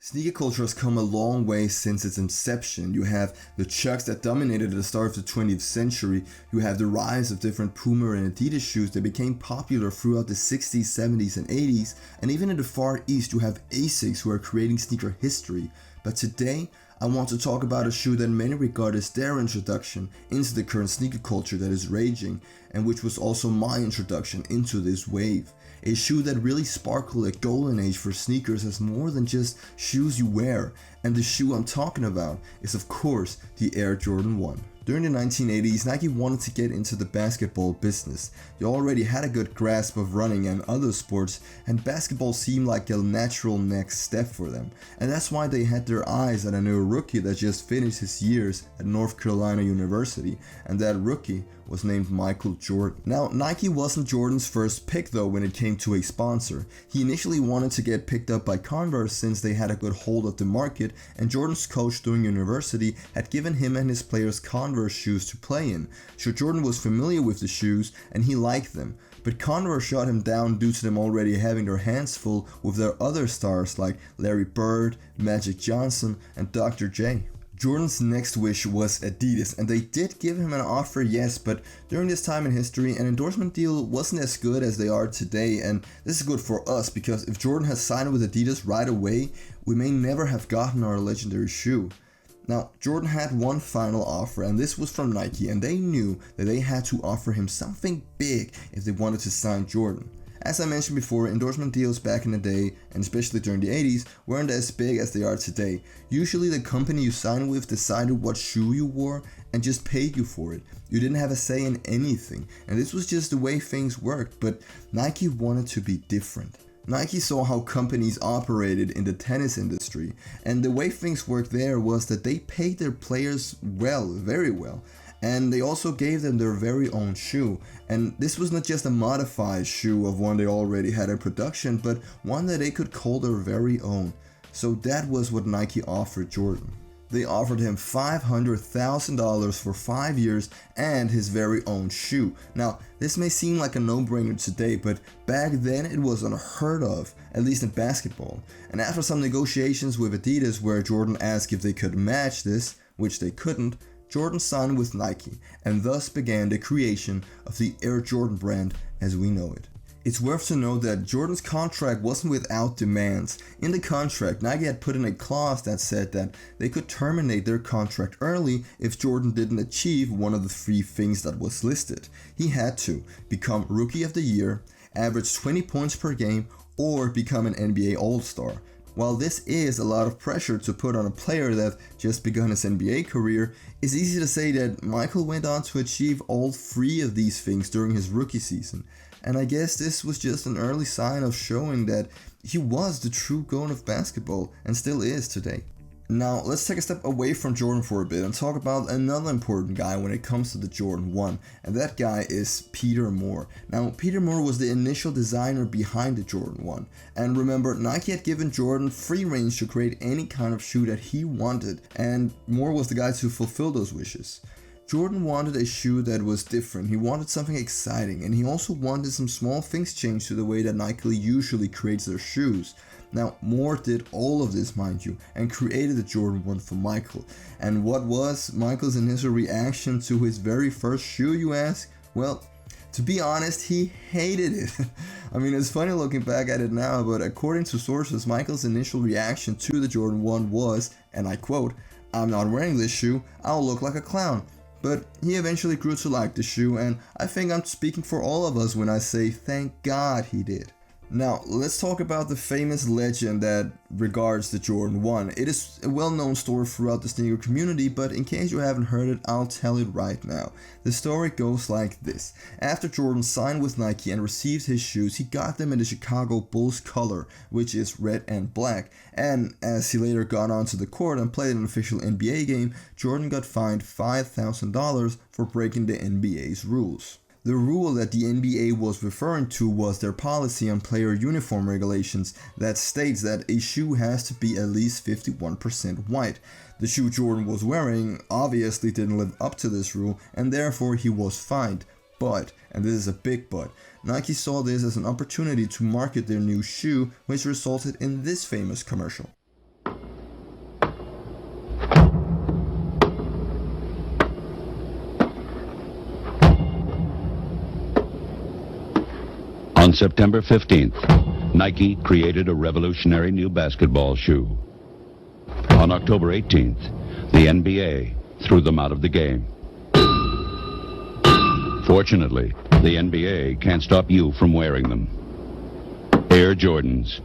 Sneaker culture has come a long way since its inception. You have the Chucks that dominated at the start of the 20th century. You have the rise of different Puma and Adidas shoes that became popular throughout the 60s, 70s, and 80s. And even in the Far East, you have Asics who are creating sneaker history. But today, I want to talk about a shoe that many regard as their introduction into the current sneaker culture that is raging, and which was also my introduction into this wave. A shoe that really sparkled a golden age for sneakers as more than just shoes you wear, and the shoe I'm talking about is of course the Air Jordan 1. During the 1980s, Nike wanted to get into the basketball business. They already had a good grasp of running and other sports, and basketball seemed like a natural next step for them. And that's why they had their eyes on a new rookie that just finished his years at North Carolina University, and that rookie was named Michael Jordan. Now, Nike wasn't Jordan's first pick though when it came to a sponsor. He initially wanted to get picked up by Converse since they had a good hold of the market, and Jordan's coach during university had given him and his players Converse shoes to play in. So Jordan was familiar with the shoes and he liked them. But Converse shot him down due to them already having their hands full with their other stars like Larry Bird, Magic Johnson, and Dr. J. Jordan's next wish was Adidas, and they did give him an offer, yes, but during this time in history, an endorsement deal wasn't as good as they are today, and this is good for us because if Jordan had signed with Adidas right away, we may never have gotten our legendary shoe. Now, Jordan had one final offer, and this was from Nike, and they knew that they had to offer him something big if they wanted to sign Jordan. As I mentioned before, endorsement deals back in the day, and especially during the 80s, weren't as big as they are today. Usually the company you signed with decided what shoe you wore and just paid you for it. You didn't have a say in anything, and this was just the way things worked, but Nike wanted to be different. Nike saw how companies operated in the tennis industry, and the way things worked there was that they paid their players well, very well. And they also gave them their very own shoe. And this was not just a modified shoe of one they already had in production, but one that they could call their very own. So that was what Nike offered Jordan. They offered him $500,000 for 5 years and his very own shoe. Now, this may seem like a no-brainer today, but back then it was unheard of, at least in basketball. And after some negotiations with Adidas where Jordan asked if they could match this, which they couldn't, Jordan signed with Nike, and thus began the creation of the Air Jordan brand as we know it. It's worth to note that Jordan's contract wasn't without demands. In the contract, Nike had put in a clause that said that they could terminate their contract early if Jordan didn't achieve one of the 3 things that was listed. He had to become Rookie of the Year, average 20 points per game, or become an NBA All-Star. While this is a lot of pressure to put on a player that just begun his NBA career, it's easy to say that Michael went on to achieve all 3 of these things during his rookie season. And I guess this was just an early sign of showing that he was the true GOAT of basketball and still is today. Now, let's take a step away from Jordan for a bit and talk about another important guy when it comes to the Jordan 1, and that guy is Peter Moore. Now, Peter Moore was the initial designer behind the Jordan 1, and remember, Nike had given Jordan free range to create any kind of shoe that he wanted, and Moore was the guy to fulfill those wishes. Jordan wanted a shoe that was different, he wanted something exciting, and he also wanted some small things changed to the way that Nike usually creates their shoes. Now, Moore did all of this, mind you, and created the Jordan 1 for Michael. And what was Michael's initial reaction to his very first shoe, you ask? Well, to be honest, he hated it. I mean, it's funny looking back at it now, but according to sources, Michael's initial reaction to the Jordan 1 was, and I quote, "I'm not wearing this shoe, I'll look like a clown." But he eventually grew to like the shoe, and I think I'm speaking for all of us when I say thank God he did. Now, let's talk about the famous legend that regards the Jordan 1. It is a well-known story throughout the sneaker community, but in case you haven't heard it, I'll tell it right now. The story goes like this. After Jordan signed with Nike and received his shoes, he got them in the Chicago Bulls color, which is red and black. And as he later got onto the court and played an official NBA game, Jordan got fined $5,000 for breaking the NBA's rules. The rule that the NBA was referring to was their policy on player uniform regulations that states that a shoe has to be at least 51% white. The shoe Jordan was wearing obviously didn't live up to this rule, and therefore he was fined. But, and this is a big but, Nike saw this as an opportunity to market their new shoe, which resulted in this famous commercial. On September 15th, Nike created a revolutionary new basketball shoe. On October 18th, the NBA threw them out of the game. Fortunately, the NBA can't stop you from wearing them. Air Jordans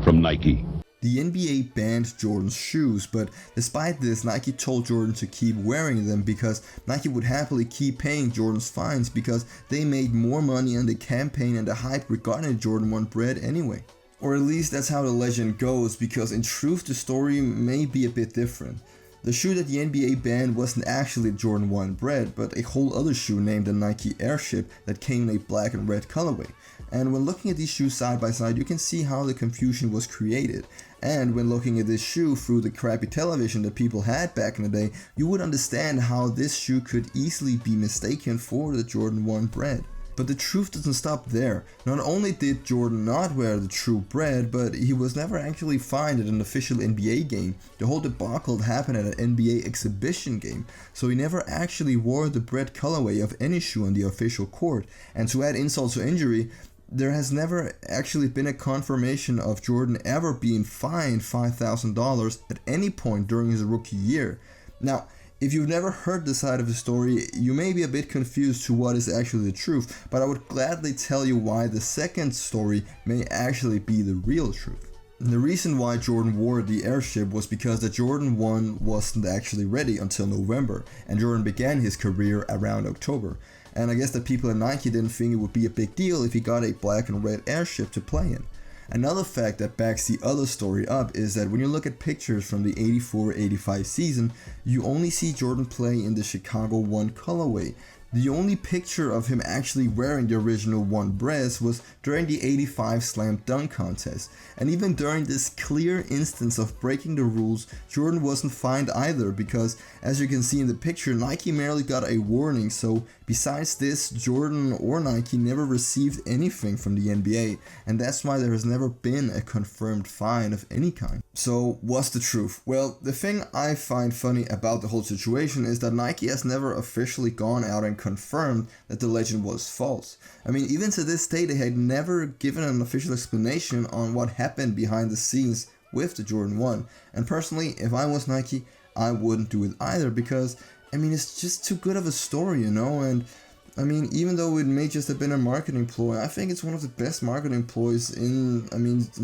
from Nike. The NBA banned Jordan's shoes, but despite this, Nike told Jordan to keep wearing them because Nike would happily keep paying Jordan's fines because they made more money on the campaign and the hype regarding Jordan 1 bread anyway. Or at least that's how the legend goes, because in truth the story may be a bit different. The shoe that the NBA banned wasn't actually Jordan 1 bread, but a whole other shoe named the Nike Airship that came in a black and red colorway. And when looking at these shoes side by side, you can see how the confusion was created. And when looking at this shoe through the crappy television that people had back in the day, you would understand how this shoe could easily be mistaken for the Jordan 1 bread. But the truth doesn't stop there. Not only did Jordan not wear the true bread, but he was never actually fined at an official NBA game. The whole debacle happened at an NBA exhibition game, so he never actually wore the bread colorway of any shoe on the official court. And to add insult to injury, there has never actually been a confirmation of Jordan ever being fined $5,000 at any point during his rookie year. Now, if you've never heard this side of the story, you may be a bit confused to what is actually the truth, but I would gladly tell you why the second story may actually be the real truth. The reason why Jordan wore the Airship was because the Jordan 1 wasn't actually ready until November, and Jordan began his career around October. And I guess the people at Nike didn't think it would be a big deal if he got a black and red Airship to play in. Another fact that backs the other story up is that when you look at pictures from the 84-85 season, you only see Jordan play in the Chicago 1 colorway. The only picture of him actually wearing the original 1 breast was during the 85 Slam Dunk contest. And even during this clear instance of breaking the rules, Jordan wasn't fined either because, as you can see in the picture, Nike merely got a warning. So besides this, Jordan or Nike never received anything from the NBA, and that's why there has never been a confirmed fine of any kind. So what's the truth? Well, the thing I find funny about the whole situation is that Nike has never officially gone out and confirmed that the legend was false. I mean, even to this day, they had never given an official explanation on what happened behind the scenes with the Jordan 1. And personally, if I was Nike, I wouldn't do it either because, I mean, it's just too good of a story, you know? And I mean, even though it may just have been a marketing ploy, I think it's one of the best marketing ploys in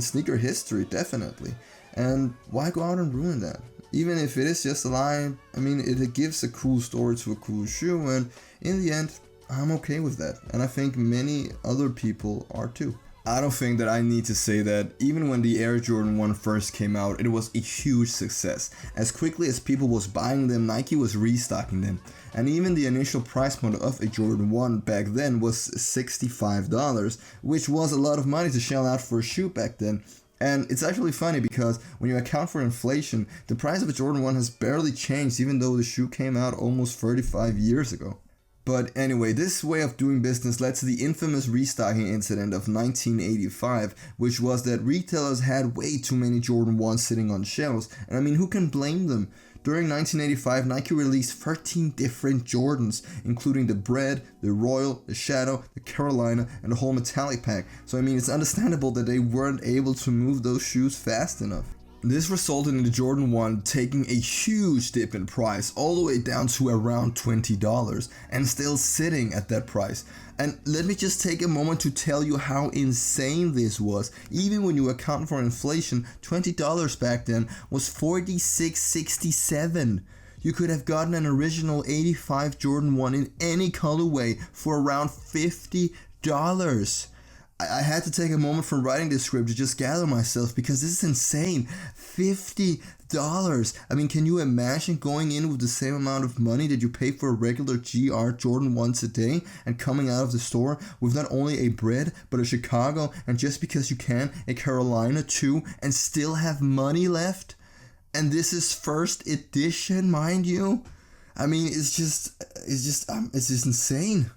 sneaker history, definitely. And why go out and ruin that? Even if it is just a lie, I mean, it gives a cool story to a cool shoe, and in the end, I'm okay with that. And I think many other people are too. I don't think that I need to say that even when the Air Jordan 1 first came out, it was a huge success. As quickly as people was buying them, Nike was restocking them. And even the initial price point of a Jordan 1 back then was $65, which was a lot of money to shell out for a shoe back then. And it's actually funny because when you account for inflation, the price of a Jordan 1 has barely changed even though the shoe came out almost 35 years ago. But anyway, this way of doing business led to the infamous restocking incident of 1985, which was that retailers had way too many Jordan 1s sitting on shelves, and I mean, who can blame them? During 1985, Nike released 13 different Jordans, including the Bread, the Royal, the Shadow, the Carolina, and the whole metallic pack. So I mean, it's understandable that they weren't able to move those shoes fast enough. This resulted in the Jordan 1 taking a huge dip in price, all the way down to around $20, and still sitting at that price. And let me just take a moment to tell you how insane this was. Even when you account for inflation, $20 back then was $46.67. You could have gotten an original 85 Jordan 1 in any colorway for around $50. I had to take a moment from writing this script to just gather myself because this is insane. $50. I mean, can you imagine going in with the same amount of money that you pay for a regular GR Jordan 1 today and coming out of the store with not only a Bread, but a Chicago, and just because you can, a Carolina too, and still have money left? And this is first edition, mind you. I mean, it's just insane.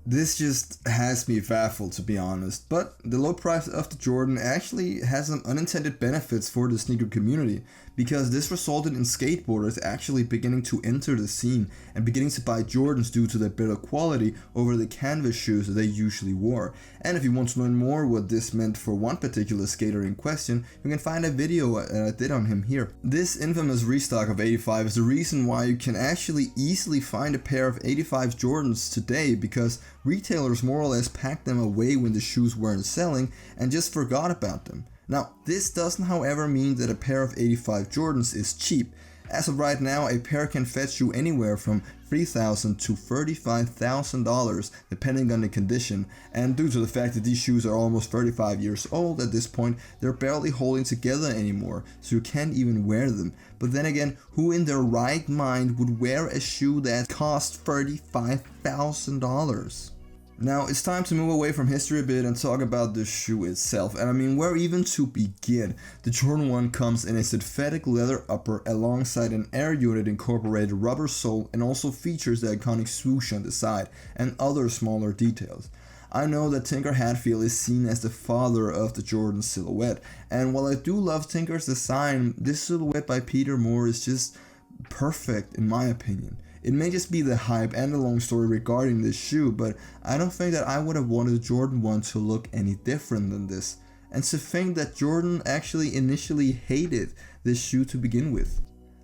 This just has me baffled, to be honest, but the low price of the Jordan actually has some unintended benefits for the sneaker community, because this resulted in skateboarders actually beginning to enter the scene and beginning to buy Jordans due to their better quality over the canvas shoes that they usually wore. And if you want to learn more what this meant for one particular skater in question, you can find a video I did on him here. This infamous restock of 85 is the reason why you can actually easily find a pair of 85 Jordans today, because retailers more or less packed them away when the shoes weren't selling and just forgot about them. Now, this doesn't however mean that a pair of 85 Jordans is cheap. As of right now, a pair can fetch you anywhere from $3,000 to $35,000 depending on the condition, and due to the fact that these shoes are almost 35 years old at this point, they're barely holding together anymore, so you can't even wear them. But then again, who in their right mind would wear a shoe that costs $35,000? Now, it's time to move away from history a bit and talk about the shoe itself. And I mean, where even to begin? The Jordan 1 comes in a synthetic leather upper alongside an air unit incorporated rubber sole, and also features the iconic swoosh on the side and other smaller details. I know that Tinker Hatfield is seen as the father of the Jordan silhouette, and while I do love Tinker's design, this silhouette by Peter Moore is just perfect in my opinion. It may just be the hype and the long story regarding this shoe, but I don't think that I would have wanted the Jordan 1 to look any different than this. And to think that Jordan actually initially hated this shoe to begin with.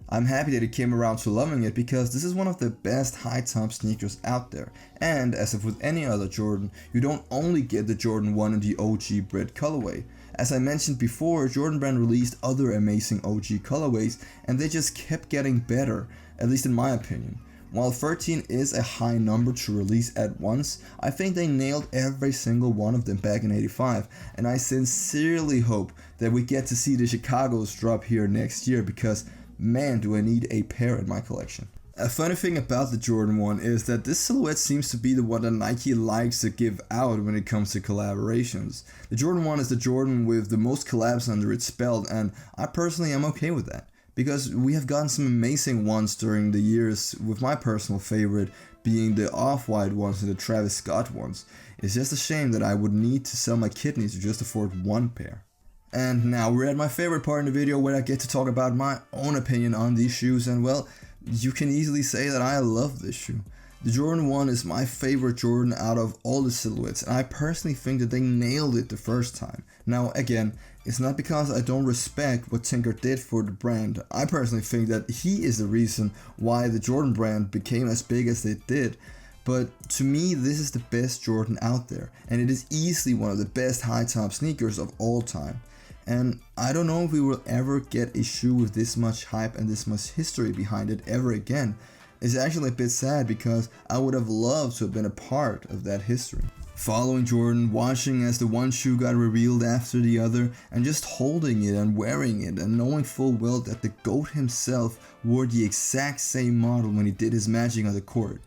I'm happy that he came around to loving it, because this is one of the best high top sneakers out there. And as if with any other Jordan, you don't only get the Jordan 1 in the OG Bred colorway. As I mentioned before, Jordan Brand released other amazing OG colorways, and they just kept getting better, at least in my opinion. While 13 is a high number to release at once, I think they nailed every single one of them back in 85, and I sincerely hope that we get to see the Chicago's drop here next year, because man, do I need a pair in my collection. A funny thing about the Jordan 1 is that this silhouette seems to be the one that Nike likes to give out when it comes to collaborations. The Jordan 1 is the Jordan with the most collabs under its belt, and I personally am okay with that, because we have gotten some amazing ones during the years, with my personal favorite being the Off-White ones and the Travis Scott ones. It's just a shame that I would need to sell my kidneys to just afford one pair. And now we're at my favorite part in the video, where I get to talk about my own opinion on these shoes, and well, you can easily say that I love this shoe. The Jordan 1 is my favorite Jordan out of all the silhouettes, and I personally think that they nailed it the first time. Now again, it's not because I don't respect what Tinker did for the brand. I personally think that he is the reason why the Jordan brand became as big as it did. But to me, this is the best Jordan out there, and it is easily one of the best high top sneakers of all time. And I don't know if we will ever get a shoe with this much hype and this much history behind it ever again. It's actually a bit sad, because I would have loved to have been a part of that history. Following Jordan, watching as the one shoe got revealed after the other, and just holding it and wearing it, and knowing full well that the GOAT himself wore the exact same model when he did his magic on the court.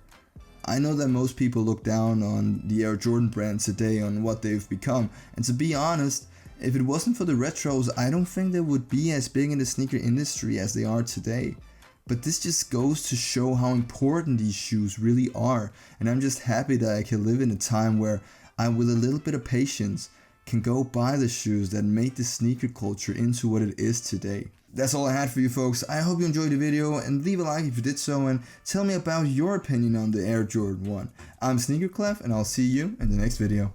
I know that most people look down on the Air Jordan brands today on what they've become, and to be honest, if it wasn't for the retros, I don't think they would be as big in the sneaker industry as they are today. But this just goes to show how important these shoes really are, and I'm just happy that I can live in a time where I, with a little bit of patience, can go buy the shoes that made the sneaker culture into what it is today. That's all I had for you folks. I hope you enjoyed the video, and leave a like if you did so, and tell me about your opinion on the Air Jordan 1. I'm SneakerKlev, and I'll see you in the next video.